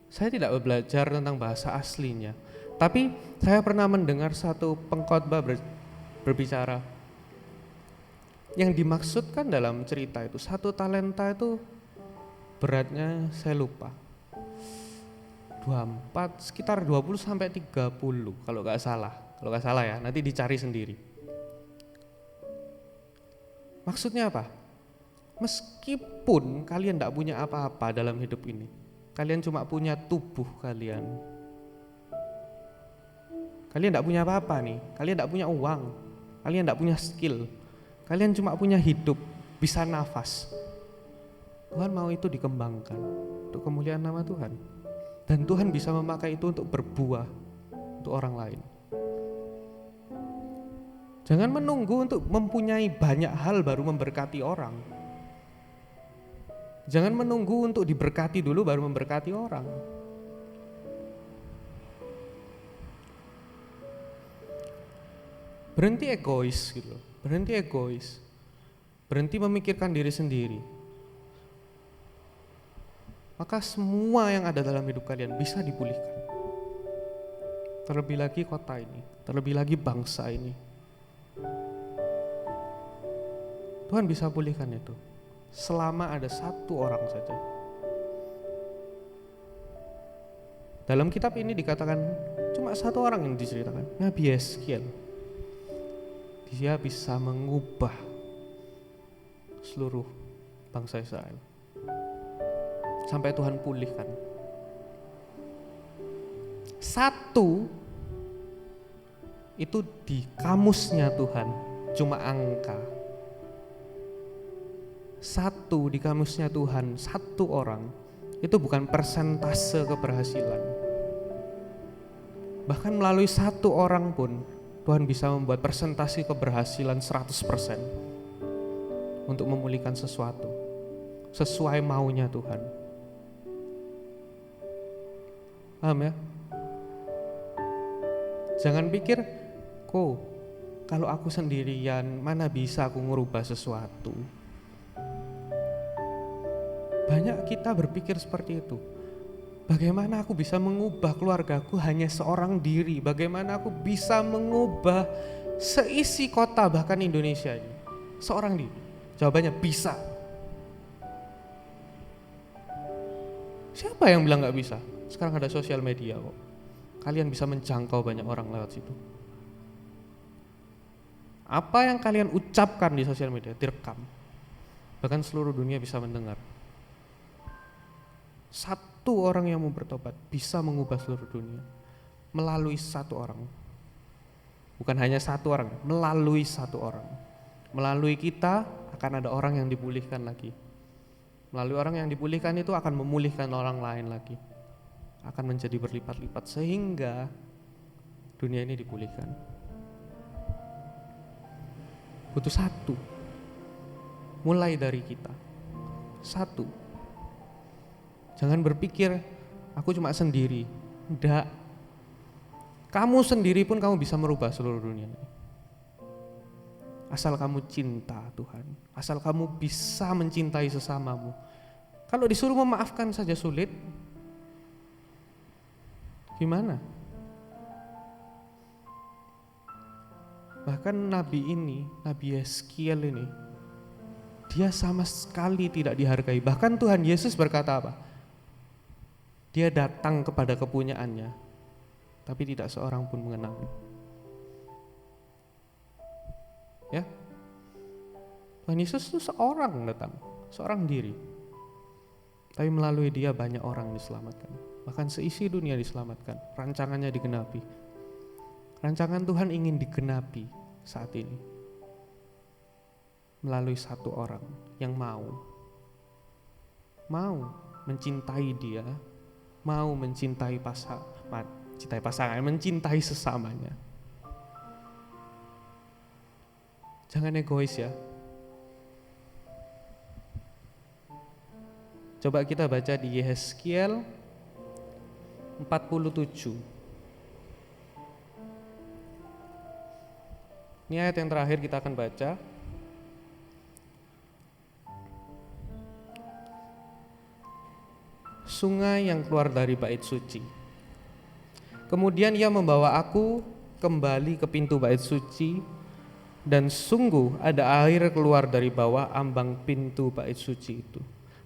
saya tidak belajar tentang bahasa aslinya, tapi saya pernah mendengar satu pengkhotbah berbicara yang dimaksudkan dalam cerita itu, 1 talenta itu beratnya saya lupa 24, sekitar 20 sampai 30 kalau gak salah ya, nanti dicari sendiri. Maksudnya apa? Meskipun kalian gak punya apa-apa dalam hidup ini, kalian cuma punya tubuh kalian gak punya apa-apa nih, kalian gak punya uang, kalian tidak punya skill, kalian cuma punya hidup, bisa nafas. Tuhan mau itu dikembangkan untuk kemuliaan nama Tuhan. Dan Tuhan bisa memakai itu untuk berbuah untuk orang lain. Jangan menunggu untuk mempunyai banyak hal baru memberkati orang. Jangan menunggu untuk diberkati dulu baru memberkati orang. Berhenti egois gitu loh. Berhenti egois. Berhenti memikirkan diri sendiri. Maka semua yang ada dalam hidup kalian bisa dipulihkan. Terlebih lagi kota ini, terlebih lagi bangsa ini. Tuhan bisa pulihkan itu. Selama ada 1 orang saja. Dalam kitab ini dikatakan cuma 1 orang yang diceritakan, Nabi Yeskiel. Dia bisa mengubah seluruh bangsa Israel sampai Tuhan pulihkan. Satu itu di kamusnya Tuhan cuma angka. Satu di kamusnya Tuhan, satu orang itu bukan persentase keberhasilan. Bahkan melalui satu orang pun Tuhan bisa membuat persentase keberhasilan 100% untuk memulihkan sesuatu sesuai maunya Tuhan. Paham ya? Jangan pikir, kalau aku sendirian mana bisa aku ngerubah sesuatu. Banyak kita berpikir seperti itu. Bagaimana aku bisa mengubah keluargaku hanya seorang diri? Bagaimana aku bisa mengubah seisi kota bahkan Indonesia ini? Seorang diri. Jawabannya bisa. Siapa yang bilang gak bisa? Sekarang ada sosial media kok. Kalian bisa menjangkau banyak orang lewat situ. Apa yang kalian ucapkan di sosial media direkam. Bahkan seluruh dunia bisa mendengar. Satu orang yang mau bertobat bisa mengubah seluruh dunia melalui satu orang. Bukan hanya satu orang, melalui satu orang. Melalui kita akan ada orang yang dipulihkan lagi. Melalui orang yang dipulihkan itu akan memulihkan orang lain lagi. Akan menjadi berlipat-lipat sehingga dunia ini dipulihkan. Butuh satu. Mulai dari kita. Satu. Jangan berpikir aku cuma sendiri. Enggak. Kamu sendiri pun kamu bisa merubah seluruh dunia ini. Asal kamu cinta Tuhan. Asal kamu bisa mencintai sesamamu. Kalau disuruh memaafkan saja sulit, gimana? Bahkan Nabi ini, Nabi Yeskiel ini, dia sama sekali tidak dihargai. Bahkan Tuhan Yesus berkata apa? Dia datang kepada kepunyaannya, tapi tidak seorang pun mengenalnya. Ya, Tuhan Yesus itu seorang datang, seorang diri. Tapi melalui dia banyak orang diselamatkan. Bahkan seisi dunia diselamatkan. Rancangannya digenapi. Rancangan Tuhan ingin digenapi saat ini. Melalui satu orang yang mau mencintai dia, mau mencintai pasangan, mencintai sesamanya. Jangan egois ya. Coba kita baca di Yeskiel 47. Ini ayat yang terakhir kita akan baca. Sungai yang keluar dari bait suci. Kemudian ia membawa aku kembali ke pintu bait suci, dan sungguh ada air keluar dari bawah ambang pintu bait suci itu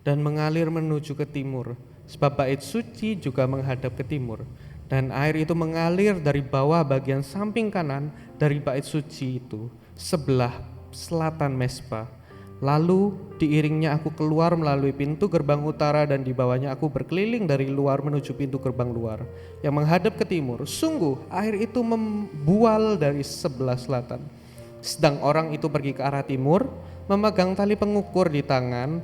dan mengalir menuju ke timur, sebab bait suci juga menghadap ke timur. Dan air itu mengalir dari bawah bagian samping kanan dari bait suci itu, sebelah selatan Mesbah. Lalu diiringnya aku keluar melalui pintu gerbang utara, dan di bawahnya aku berkeliling dari luar menuju pintu gerbang luar yang menghadap ke timur. Sungguh air itu membual dari sebelah selatan. Sedang orang itu pergi ke arah timur, memegang tali pengukur di tangan.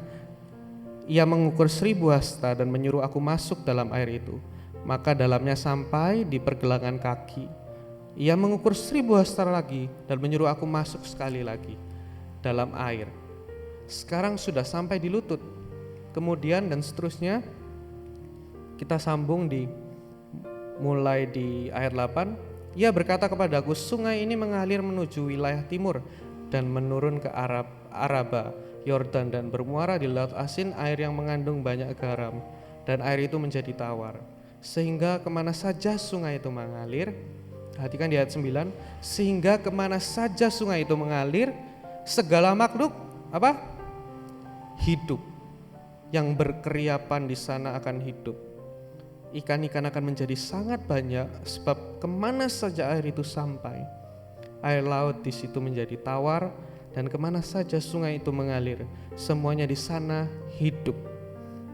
Ia mengukur 1000 hasta dan menyuruh aku masuk dalam air itu. Maka dalamnya sampai di pergelangan kaki. Ia mengukur 1000 hasta lagi dan menyuruh aku masuk sekali lagi dalam air. Sekarang sudah sampai di lutut. Kemudian dan seterusnya kita sambung mulai di ayat 8. Ia berkata kepadaku, sungai ini mengalir menuju wilayah timur dan menurun ke Araba, Yordan, dan bermuara di Laut Asin, air yang mengandung banyak garam, dan air itu menjadi tawar. Sehingga kemana saja sungai itu mengalir, perhatikan di ayat 9, sehingga kemana saja sungai itu mengalir, segala makhluk hidup yang berkeriapan di sana akan hidup. Ikan-ikan akan menjadi sangat banyak, sebab kemana saja air itu sampai, air laut di situ menjadi tawar, dan kemana saja sungai itu mengalir, semuanya di sana hidup.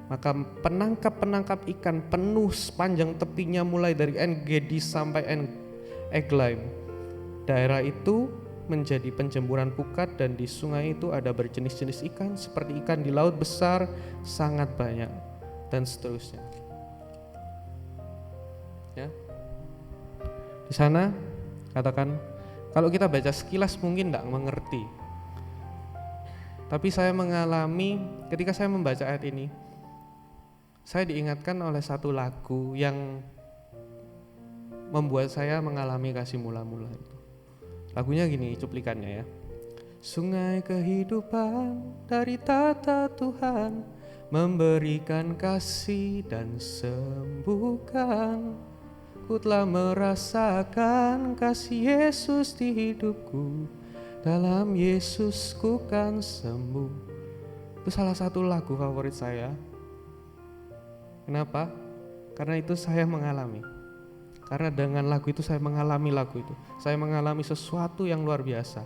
Maka penangkap-penangkap ikan penuh sepanjang tepinya mulai dari En-Gedi sampai En-Eglaim. Daerah itu menjadi penjempuran pukat dan di sungai itu ada berjenis-jenis ikan seperti ikan di laut besar sangat banyak dan seterusnya. Ya. Di sana katakan kalau kita baca sekilas mungkin tidak mengerti. Tapi saya mengalami ketika saya membaca ayat ini, saya diingatkan oleh satu lagu yang membuat saya mengalami kasih mula-mula itu. Lagunya gini cuplikannya ya. Sungai kehidupan dari tata Tuhan, memberikan kasih dan sembuhkan. Ku telah merasakan kasih Yesus di hidupku, dalam Yesus ku kan sembuh. Itu salah satu lagu favorit saya. Kenapa? Karena itu saya mengalami. Karena dengan lagu itu saya mengalami lagu itu. Saya mengalami sesuatu yang luar biasa.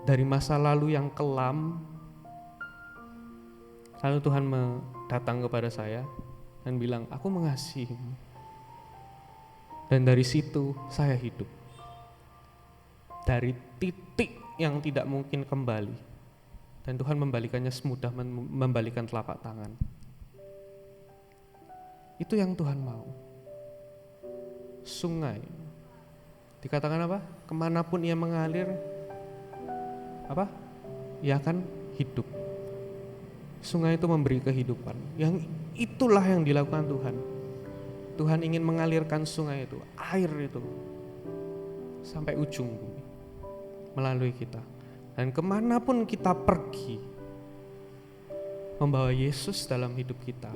Dari masa lalu yang kelam, lalu Tuhan datang kepada saya dan bilang, aku mengasihimu. Dan dari situ saya hidup. Dari titik yang tidak mungkin kembali. Dan Tuhan membalikannya semudah membalikan telapak tangan. Itu yang Tuhan mau. Sungai dikatakan apa? Kemanapun ia mengalir apa? Ia akan hidup. Sungai itu memberi kehidupan. Yang itulah yang dilakukan Tuhan. Tuhan ingin mengalirkan sungai itu, air itu sampai ujung bumi melalui kita. Dan kemanapun kita pergi membawa Yesus dalam hidup kita,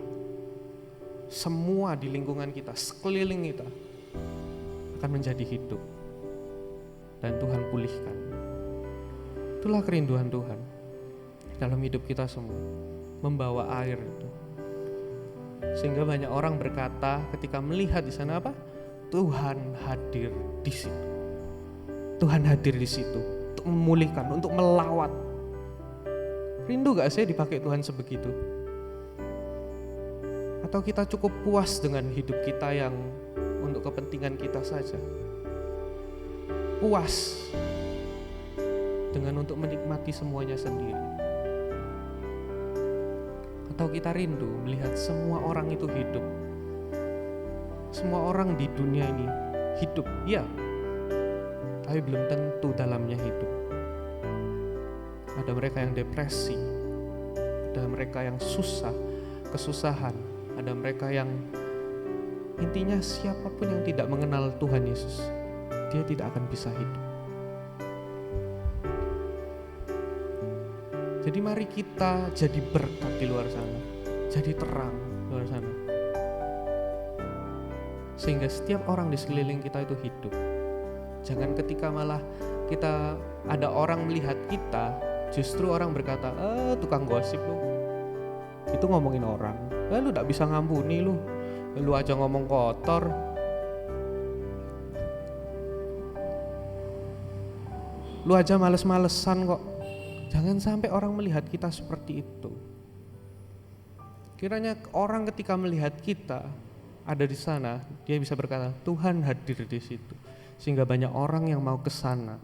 semua di lingkungan kita, sekeliling kita akan menjadi hidup dan Tuhan pulihkan. Itulah kerinduan Tuhan dalam hidup kita semua, membawa air itu. Sehingga banyak orang berkata ketika melihat di sana apa? Tuhan hadir di situ. Tuhan hadir di situ untuk memulihkan, untuk melawat. Rindu gak sih dipakai Tuhan sebegitu? Atau kita cukup puas dengan hidup kita yang untuk kepentingan kita saja? Puas dengan untuk menikmati semuanya sendiri? Atau kita rindu melihat semua orang itu hidup? Semua orang di dunia ini hidup, ya, tapi belum tentu dalamnya hidup. Ada mereka yang depresi, ada mereka yang susah, kesusahan, ada mereka yang intinya siapapun yang tidak mengenal Tuhan Yesus, dia tidak akan bisa hidup. Jadi mari kita jadi berkat di luar sana, jadi terang di luar sana. Sehingga setiap orang di sekeliling kita itu hidup. Jangan ketika malah kita ada orang melihat kita, justru orang berkata, tukang gosip lu. Itu ngomongin orang, lu gak bisa ngampuni lu aja ngomong kotor. Lu aja males-malesan kok. Jangan sampai orang melihat kita seperti itu. Kiranya orang ketika melihat kita ada di sana, dia bisa berkata, Tuhan hadir di situ. Sehingga banyak orang yang mau ke sana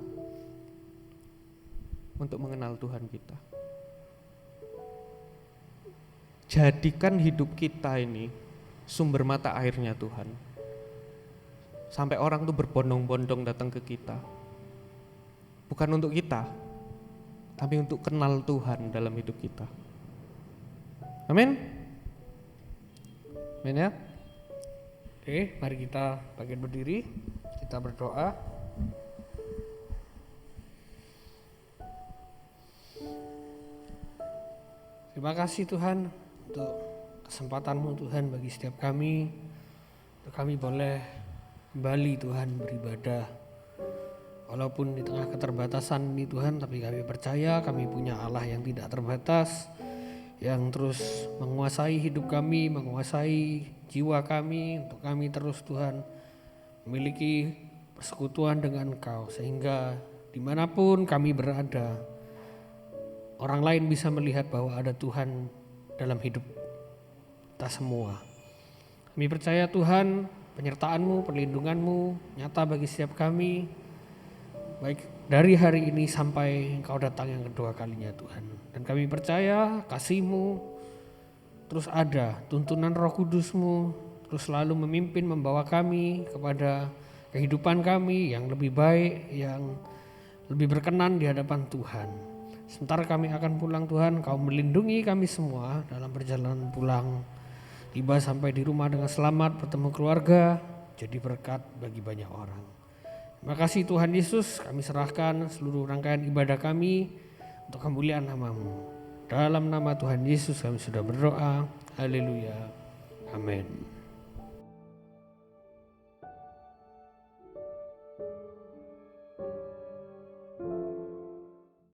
untuk mengenal Tuhan kita. Jadikan hidup kita ini sumber mata airnya Tuhan. Sampai orang tuh berbondong-bondong datang ke kita. Bukan untuk kita, tapi untuk kenal Tuhan dalam hidup kita. Amin. Amin ya. Oke, mari kita bangkit berdiri, kita berdoa. Terima kasih Tuhan untuk kesempatan-Mu Tuhan bagi setiap kami, untuk kami boleh kembali Tuhan beribadah. Walaupun di tengah keterbatasan ini Tuhan, tapi kami percaya kami punya Allah yang tidak terbatas, yang terus menguasai hidup kami, menguasai jiwa kami, untuk kami terus Tuhan memiliki persekutuan dengan Engkau, sehingga dimanapun kami berada, orang lain bisa melihat bahwa ada Tuhan dalam hidup kita semua. Kami percaya Tuhan, penyertaan-Mu, perlindungan-Mu nyata bagi setiap kami, baik dari hari ini sampai Engkau datang yang kedua kalinya Tuhan. Dan kami percaya kasih-Mu terus ada, tuntunan Roh Kudus-Mu terus selalu memimpin, membawa kami kepada kehidupan kami yang lebih baik, yang lebih berkenan di hadapan Tuhan. Sementara kami akan pulang Tuhan, Kau melindungi kami semua dalam perjalanan pulang. Tiba sampai di rumah dengan selamat, bertemu keluarga, jadi berkat bagi banyak orang. Terima kasih Tuhan Yesus, kami serahkan seluruh rangkaian ibadah kami untuk kemuliaan nama-Mu. Dalam nama Tuhan Yesus kami sudah berdoa. Haleluya. Amin.